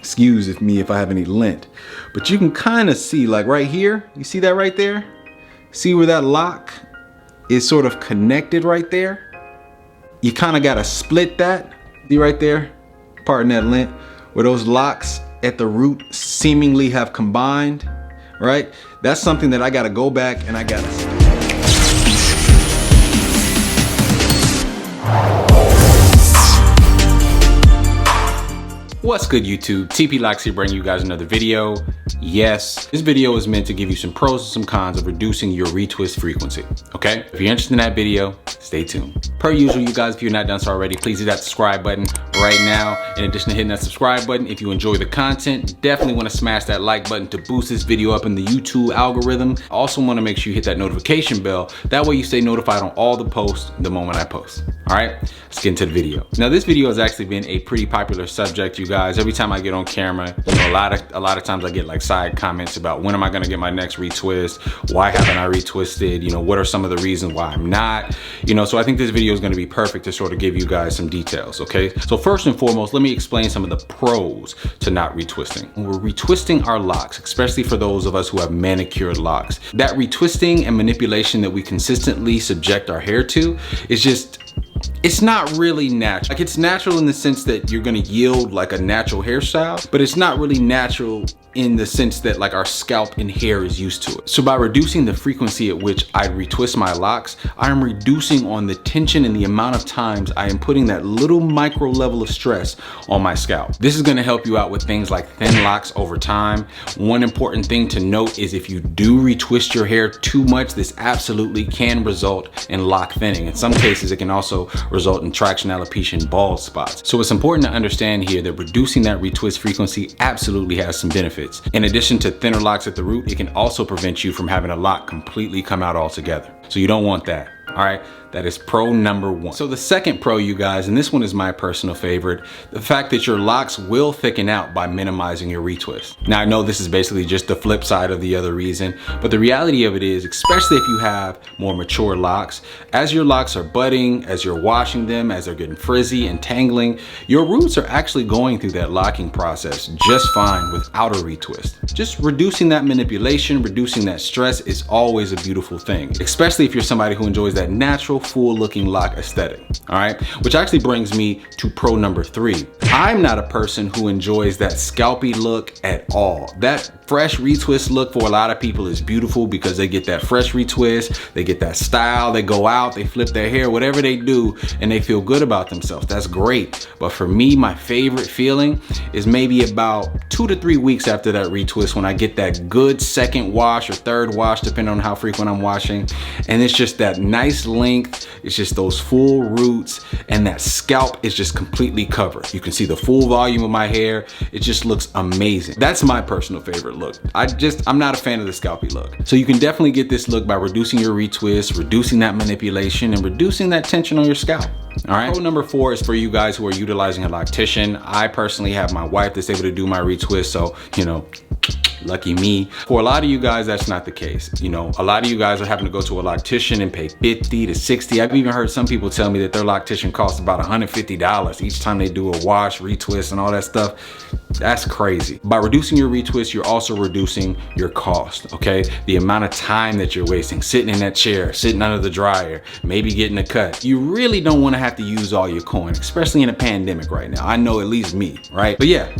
excuse me if I have any lint. But you can kind of see, like right here, you see that right there? See where that lock is sort of connected right there? You kind of got to split that. See right there? Pardon that lint. Where those locks at the root seemingly have combined, right? That's something that I got to go back and I got to... What's good, YouTube? TP Locs here, bringing you guys another video. Yes, this video is meant to give you some pros and some cons of reducing your retwist frequency, okay? If you're interested in that video, stay tuned. Per usual, you guys, if you're not done so already, please hit that subscribe button right now. In addition to hitting that subscribe button, if you enjoy the content, definitely want to smash that like button to boost this video up in the YouTube algorithm. I also want to make sure you hit that notification bell. That way you stay notified on all the posts the moment I post. All right, let's get into the video. Now, this video has actually been a pretty popular subject, you guys. Every time I get on camera, you know, a lot of times I get like side comments about when am I gonna get my next retwist? Why haven't I retwisted? You know, what are some of the reasons why I'm not? You know, so I think this video is gonna be perfect to sort of give you guys some details, okay? So first and foremost, let me explain some of the pros to not retwisting. When we're retwisting our locks, especially for those of us who have manicured locks, that retwisting and manipulation that we consistently subject our hair to is just, it's not really natural. Like, it's natural in the sense that you're gonna yield like a natural hairstyle, but it's not really natural in the sense that like our scalp and hair is used to it. So by reducing the frequency at which I retwist my locks, I am reducing on the tension and the amount of times I am putting that little micro level of stress on my scalp. This is gonna help you out with things like thin locks over time. One important thing to note is if you do retwist your hair too much, this absolutely can result in lock thinning. In some cases, it can also result in traction alopecia and bald spots. So it's important to understand here that reducing that retwist frequency absolutely has some benefits. In addition to thinner locks at the root, it can also prevent you from having a lock completely come out altogether. So you don't want that. All right, that is pro number one. So the second pro, you guys, and this one is my personal favorite, the fact that your locks will thicken out by minimizing your retwist. Now, I know this is basically just the flip side of the other reason, but the reality of it is, especially if you have more mature locks, as your locks are budding, as you're washing them, as they're getting frizzy and tangling, your roots are actually going through that locking process just fine without a retwist. Just reducing that manipulation, reducing that stress is always a beautiful thing, especially if you're somebody who enjoys that natural, full looking lock aesthetic. All right, which actually brings me to pro number three. I'm not a person who enjoys that scalpy look at all. That fresh retwist look for a lot of people is beautiful because they get that fresh retwist, they get that style, they go out, they flip their hair, whatever they do, and they feel good about themselves. That's great. But for me, my favorite feeling is maybe about 2 to 3 weeks after that retwist, when I get that good second wash or third wash, depending on how frequent I'm washing. And it's just that nice length, it's just those full roots, and that scalp is just completely covered. You can see the full volume of my hair. It just looks amazing. That's my personal favorite look. I'm not a fan of the scalpy look. So you can definitely get this look by reducing your retwist, reducing that manipulation, and reducing that tension on your scalp. All right. Pro number four is for you guys who are utilizing a loctician. I personally have my wife that's able to do my retwist, so, you know, lucky me. For a lot of you guys, that's not the case. You know, a lot of you guys are having to go to a loctician and pay $50 to $60. I've even heard some people tell me that their loctician costs about $150 each time they do a wash, retwist, and all that stuff. That's crazy. By reducing your retwist, you're also reducing your cost, okay? The amount of time that you're wasting sitting in that chair, sitting under the dryer, maybe getting a cut. You really don't want to have to use all your coin, especially in a pandemic right now. I know, at least me, right? But yeah,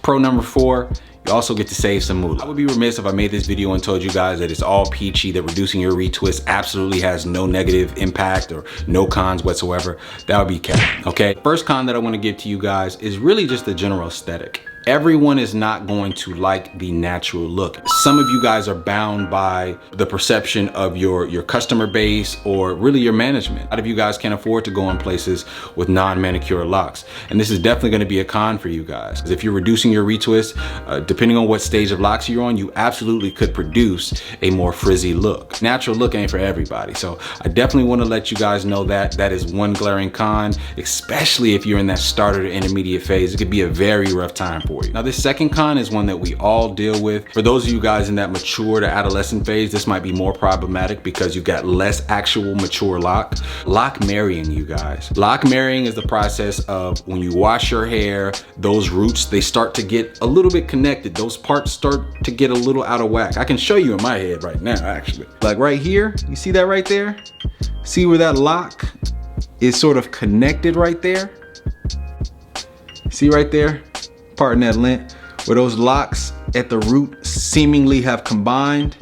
pro number four, you also get to save some moolah. I would be remiss if I made this video and told you guys that it's all peachy, that reducing your retwist absolutely has no negative impact or no cons whatsoever. That would be cap, okay? First con that I want to give to you guys is really just the general aesthetic. Everyone is not going to like the natural look. Some of you guys are bound by the perception of your customer base or really your management. A lot of you guys can't afford to go in places with non-manicure locks. And this is definitely gonna be a con for you guys. Because if you're reducing your retwist, depending on what stage of locks you're on, you absolutely could produce a more frizzy look. Natural look ain't for everybody. So I definitely wanna let you guys know that that is one glaring con, especially if you're in that starter to intermediate phase. It could be a very rough time for you. Now, this second con is one that we all deal with. For those of you guys in that mature to adolescent phase, this might be more problematic because you've got less actual mature lock. Lock marrying, you guys. Lock marrying is the process of when you wash your hair, those roots, they start to get a little bit connected. Those parts start to get a little out of whack. I can show you in my head right now, actually. Like right here, you see that right there? See where that lock is sort of connected right there? See right there? Pardon that lint, where those locks at the root seemingly have combined,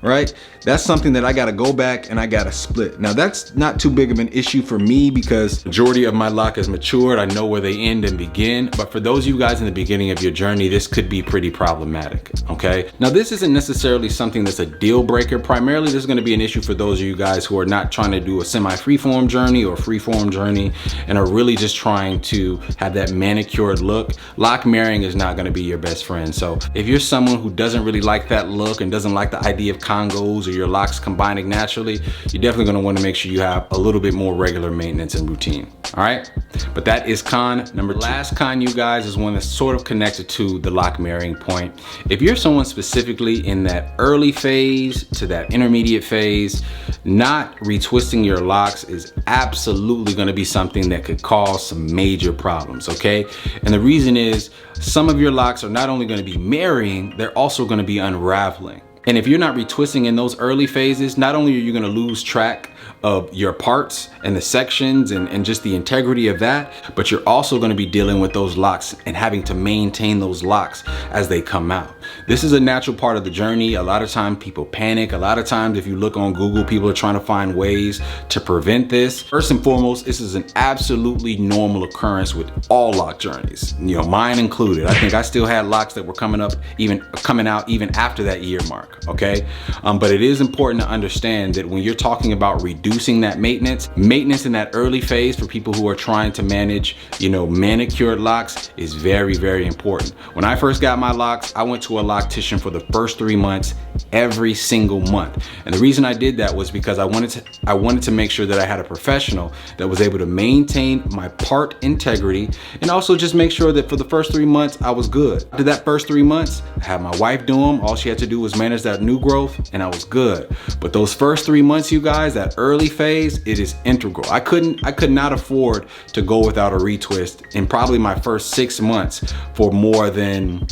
right? That's something that I gotta go back and I gotta split. Now that's not too big of an issue for me because majority of my lock is matured. I know where they end and begin, but for those of you guys in the beginning of your journey, this could be pretty problematic, okay? Now this isn't necessarily something that's a deal breaker. Primarily, this is gonna be an issue for those of you guys who are not trying to do a semi-freeform journey or freeform journey and are really just trying to have that manicured look. Lock marrying is not gonna be your best friend. So if you're someone who doesn't really like that look and doesn't like the idea of congos or your locks combining naturally, you're definitely gonna wanna make sure you have a little bit more regular maintenance and routine, all right? But that is con number two. Last con, you guys, is one that's sort of connected to the lock marrying point. If you're someone specifically in that early phase to that intermediate phase, not retwisting your locks is absolutely gonna be something that could cause some major problems, okay? And the reason is some of your locks are not only gonna be marrying, they're also gonna be unraveling. And if you're not retwisting in those early phases, not only are you gonna lose track of your parts and the sections and just the integrity of that, but you're also gonna be dealing with those locks and having to maintain those locks as they come out. This is a natural part of the journey. A lot of times people panic. A lot of times if you look on Google, people are trying to find ways to prevent this. First and foremost, this is an absolutely normal occurrence with all lock journeys, you know, mine included. I think I still had locks that were coming out even after that year mark, okay? But it is important to understand that when you're talking about reducing that maintenance in that early phase for people who are trying to manage, you know, manicured locks is very, very important. When I first got my locks, I went to a loctician for the first 3 months, every single month. And the reason I did that was because I wanted to make sure that I had a professional that was able to maintain my part integrity and also just make sure that for the first 3 months I was good. After that first 3 months, I had my wife do them. All she had to do was manage that new growth and I was good. But those first 3 months, you guys, that early phase, it is integral. I could not afford to go without a retwist in probably my first 6 months for more than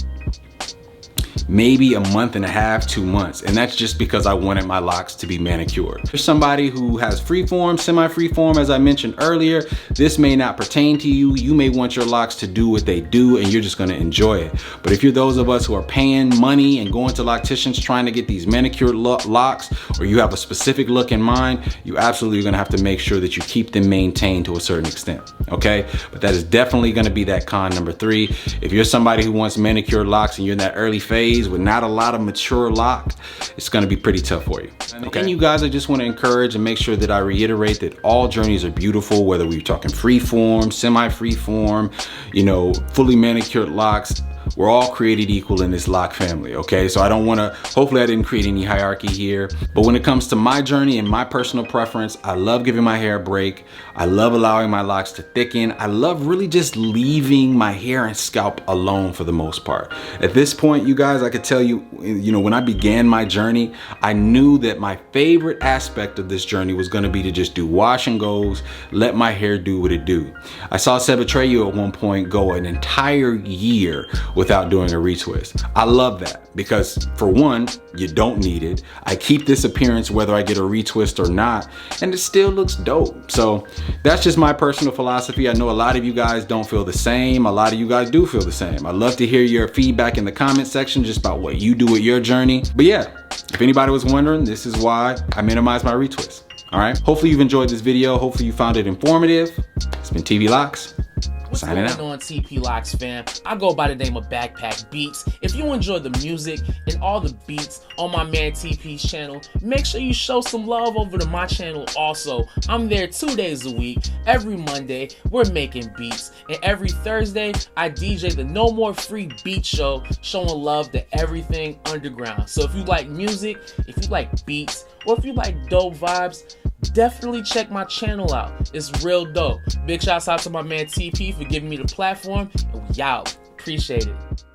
maybe a month and a half, 2 months. And that's just because I wanted my locks to be manicured. If you're somebody who has freeform, semi-freeform, as I mentioned earlier, this may not pertain to you. You may want your locks to do what they do and you're just gonna enjoy it. But if you're those of us who are paying money and going to locticians trying to get these manicured locks, or you have a specific look in mind, you absolutely gonna have to make sure that you keep them maintained to a certain extent, okay? But that is definitely gonna be that con number 3. If you're somebody who wants manicured locks and you're in that early phase with not a lot of mature lock, it's gonna be pretty tough for you. Okay, and you guys, I just wanna encourage and make sure that I reiterate that all journeys are beautiful, whether we're talking freeform, semi-freeform, you know, fully manicured locks. We're all created equal in this lock family, okay? So hopefully I didn't create any hierarchy here. But when it comes to my journey and my personal preference, I love giving my hair a break. I love allowing my locks to thicken. I love really just leaving my hair and scalp alone for the most part. At this point, you guys, I could tell you, when I began my journey, I knew that my favorite aspect of this journey was gonna be to just do wash and goes, let my hair do what it do. I saw Seb Atreyu at one point go an entire year without doing a retwist. I love that because for one, you don't need it. I keep this appearance whether I get a retwist or not, and it still looks dope. So that's just my personal philosophy. I know a lot of you guys don't feel the same. A lot of you guys do feel the same. I'd love to hear your feedback in the comment section just about what you do with your journey. But yeah, if anybody was wondering, this is why I minimize my retwist. All right, hopefully you've enjoyed this video. Hopefully you found it informative. It's been TV Locs. What's going on, TP Locs fam? I go by the name of Backpack Beatz. If you enjoy the music and all the beats on my man TP's channel, make sure you show some love over to my channel also. I'm there 2 days a week. Every Monday, we're making beats. And every Thursday, I DJ the No More Free Beat Show, showing love to everything underground. So if you like music, if you like beats, or if you like dope vibes, definitely check my channel out. It's real dope. Big shouts out to my man TP for giving me the platform, and we out. Appreciate it.